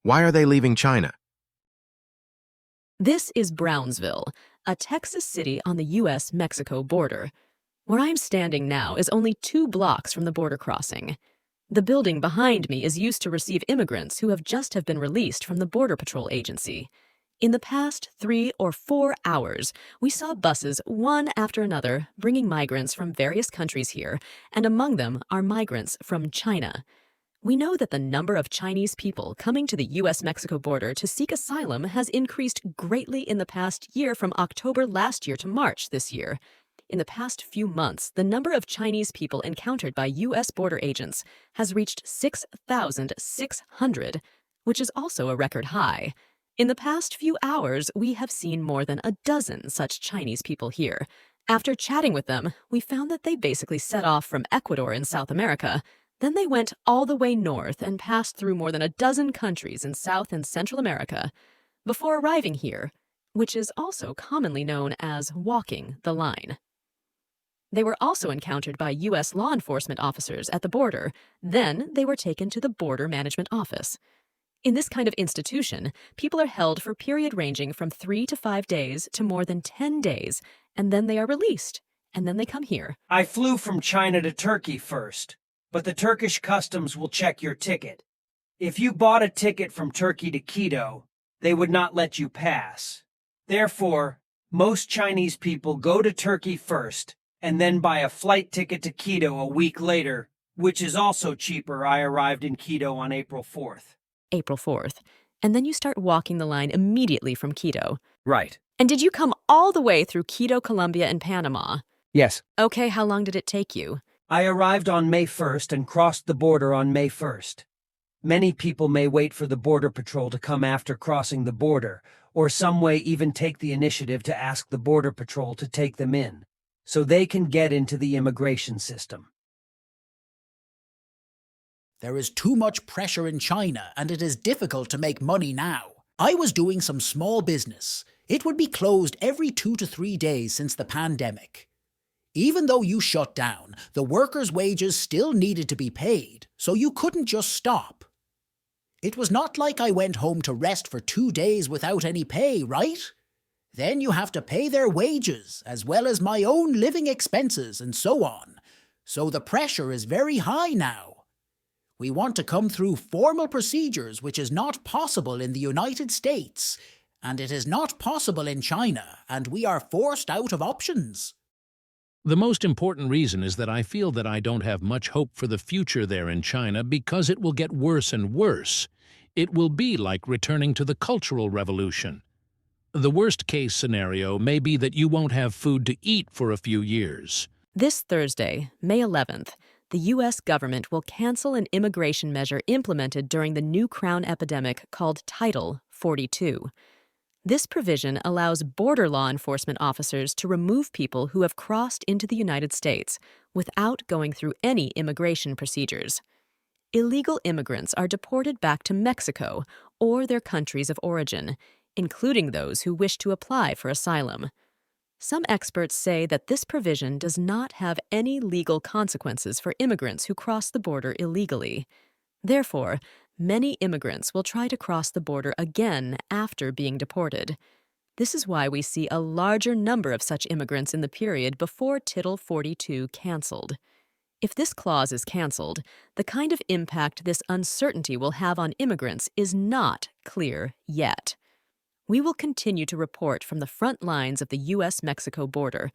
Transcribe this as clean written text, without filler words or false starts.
Why are they leaving China? This is Brownsville, a Texas city on the U.S.-Mexico border. Where I'm standing now is only 2 blocks from the border crossing. The building behind me is used to receive immigrants who have been released from the Border Patrol Agency. In the past 3 or 4 hours, we saw buses one after another bringing migrants from various countries here, and among them are migrants from China. We know that the number of Chinese people coming to the U.S.-Mexico border to seek asylum has increased greatly in the past year from October last year to March this year. In the past few months, the number of Chinese people encountered by U.S. border agents has reached 6,600, which is also a record high. In the past few hours, we have seen more than a dozen such Chinese people here. After chatting with them, we found that they basically set off from Ecuador in South America. Then they went all the way north and passed through more than a dozen countries in South and Central America before arriving here, which is also commonly known as walking the line. They were also encountered by U.S. law enforcement officers at the border. Then they were taken to the Border Management Office. In this kind of institution, people are held for a period ranging from 3 to 5 days to more than 10 days, and then they are released, and then they come here. I flew from China to Turkey first, but the Turkish customs will check your ticket. If you bought a ticket from Turkey to Quito, they would not let you pass. Therefore, most Chinese people go to Turkey first and then buy a flight ticket to Quito a week later, which is also cheaper. I arrived in Quito on April 4th. April 4th. And then you start walking the line immediately from Quito. Right. And did you come all the way through Quito, Colombia, and Panama? Yes. Okay, how long did it take you? I arrived on May 1st and crossed the border on May 1st. Many people may wait for the Border Patrol to come after crossing the border, or some way even take the initiative to ask the Border Patrol to take them in, so they can get into the immigration system. There is too much pressure in China and it is difficult to make money now. I was doing some small business. It would be closed every 2 to 3 days since the pandemic. Even though you shut down, the workers' wages still needed to be paid, so you couldn't just stop. It was not like I went home to rest for 2 days without any pay, right? Then you have to pay their wages, as well as my own living expenses and so on. So the pressure is very high now. We want to come through formal procedures, which is not possible in the United States, and it is not possible in China, and we are forced out of options. The most important reason is that I feel that I don't have much hope for the future there in China because it will get worse and worse. It will be like returning to the Cultural Revolution. The worst-case scenario may be that you won't have food to eat for a few years. This Thursday, May 11th, the U.S. government will cancel an immigration measure implemented during the new Crown epidemic called Title 42. This provision allows border law enforcement officers to remove people who have crossed into the United States without going through any immigration procedures. Illegal immigrants are deported back to Mexico or their countries of origin, including those who wish to apply for asylum. Some experts say that this provision does not have any legal consequences for immigrants who cross the border illegally. Therefore, many immigrants will try to cross the border again after being deported. This is why we see a larger number of such immigrants in the period before Title 42 canceled. If this clause is canceled, the kind of impact this uncertainty will have on immigrants is not clear yet. We will continue to report from the front lines of the U.S.-Mexico border